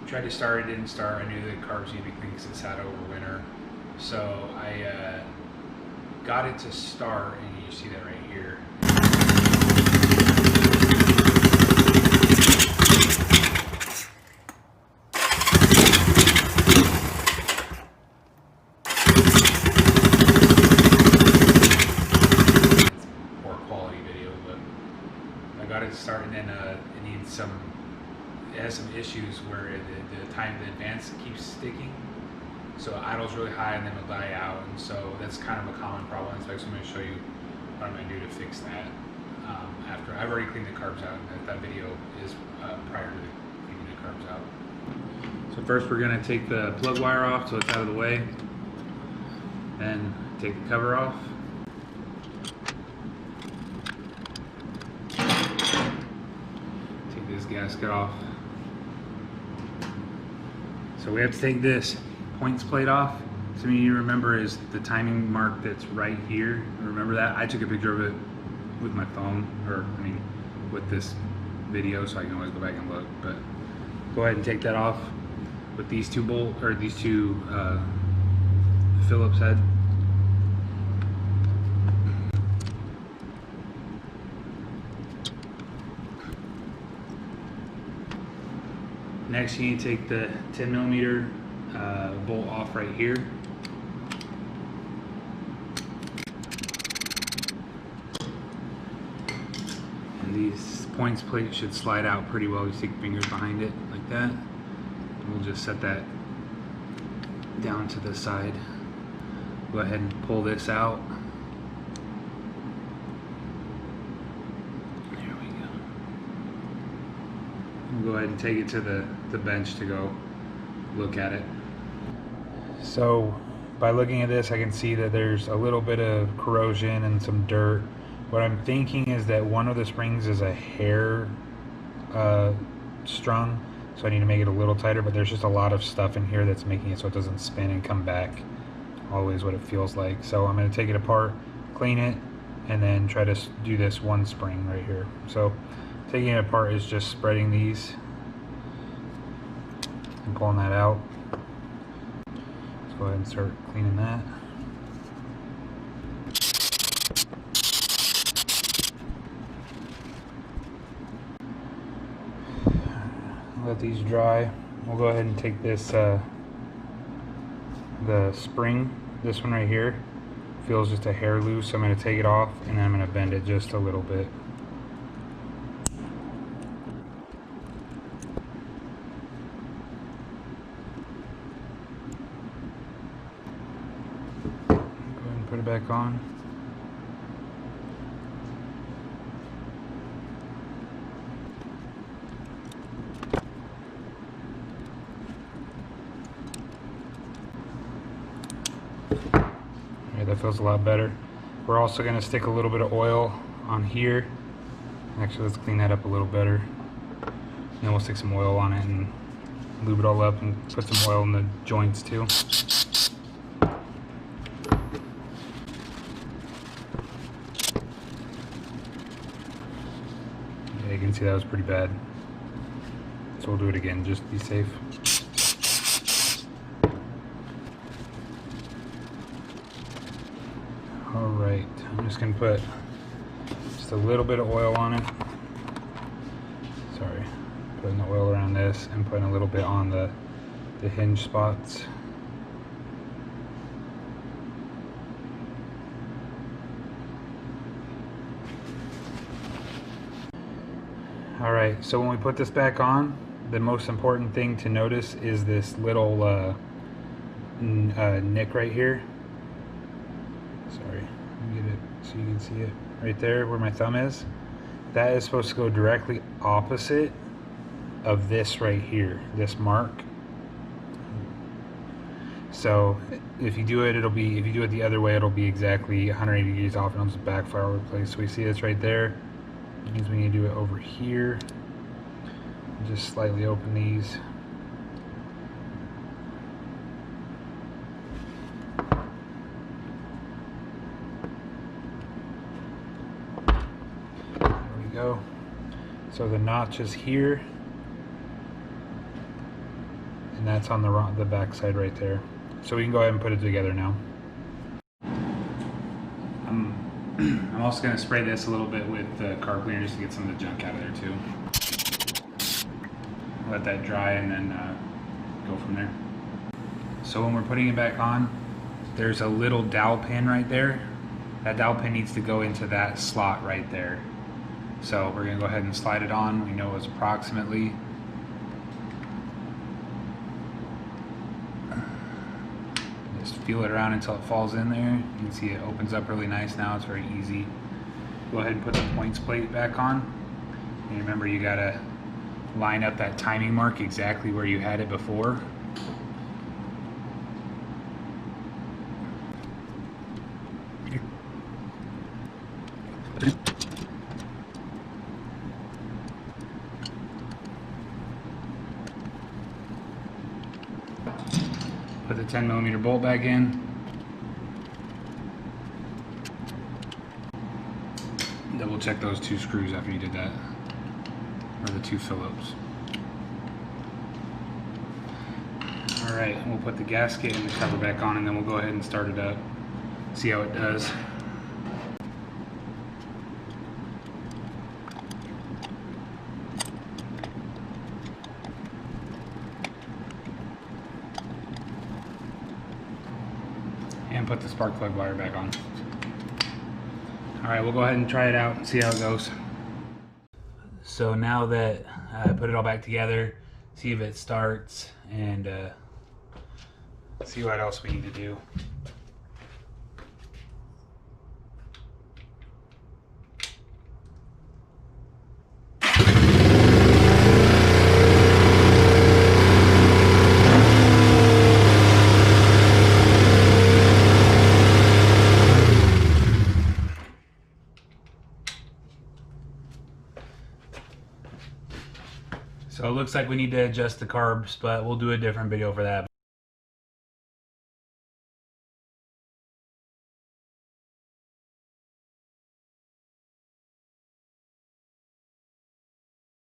tried to start, it didn't start. I knew the carbs needed to be clean because it sat over winter. So I got it to start, and you see that right here. Poor quality video, but I got it to start, and then it needs some. It has some issues where the time the advance keeps sticking. So idle's really high and then it'll die out, and so that's kind of a common problem. So I'm going to show you what I'm going to do to fix that after. I've already cleaned the carbs out, and that video is prior to cleaning the carbs out. So first we're going to take the plug wire off so it's out of the way. Then take the cover off. Take this gasket off. So we have to take this points plate off. Something you need to remember is the timing mark that's right here. Remember that? I took a picture of it with my phone, or I mean with this video, so I can always go back and look. But go ahead and take that off with these two Phillips head. Next, you need to take the 10mm bolt off right here. And these points plate should slide out pretty well. You stick your fingers behind it like that. And we'll just set that down to the side. Go ahead and pull this out. There we go. We'll go ahead and take it to the bench to go look at it. So by looking at this, I can see that there's a little bit of corrosion and some dirt. What I'm thinking is that one of the springs is a hair strung, so I need to make it a little tighter, but there's just a lot of stuff in here that's making it so it doesn't spin and come back. Always what it feels like. So I'm going to take it apart, clean it, and then try to do this one spring right here. So taking it apart is just spreading these and pulling that out. Let's go ahead and start cleaning that. Let these dry. We'll go ahead and take this the spring, this one right here, feels just a hair loose, so I'm going to take it off and then I'm going to bend it just a little bit. Go ahead and put it back on. That feels a lot better. We're also going to stick a little bit of oil on here. Actually, let's clean that up a little better. Then we'll stick some oil on it and lube it all up and put some oil in the joints too. Yeah, you can see that was pretty bad. So we'll do it again, just to be safe. Alright, I'm just going to put just a little bit of oil on it. Sorry, putting the oil around this and putting a little bit on the hinge spots. Alright, so when we put this back on, the most important thing to notice is this little nick right here. Sorry, let me get it so you can see it right there where my thumb is. That is supposed to go directly opposite of this right here, this mark. So if you do it, it'll be, if you do it the other way, it'll be exactly 180 degrees off and it'll just backfire all over the place. So we see this right there. It means we need to do it over here. Just slightly open these. Go. So the notch is here. and that's on the back side right there. So we can go ahead and put it together now. I'm also going to spray this a little bit with the carb cleaner just to get some of the junk out of there too. Let that dry and then go from there. So when we're putting it back on, there's a little dowel pin right there. That dowel pin needs to go into that slot right there. So we're going to go ahead and slide it on. We know it's approximately. Just feel it around until it falls in there. You can see it opens up really nice now. It's very easy. Go ahead and put the points plate back on. And remember, you got to line up that timing mark exactly where you had it before. Put the 10mm bolt back in. Double check those 2 screws after you did that, or the 2 Phillips. Alright, we'll put the gasket and the cover back on, and then we'll go ahead and start it up. See how it does. And put the spark plug wire back on. Alright, we'll go ahead and try it out and see how it goes. So now that I put it all back together, see if it starts, and see what else we need to do. So it looks like we need to adjust the carbs, but we'll do a different video for that.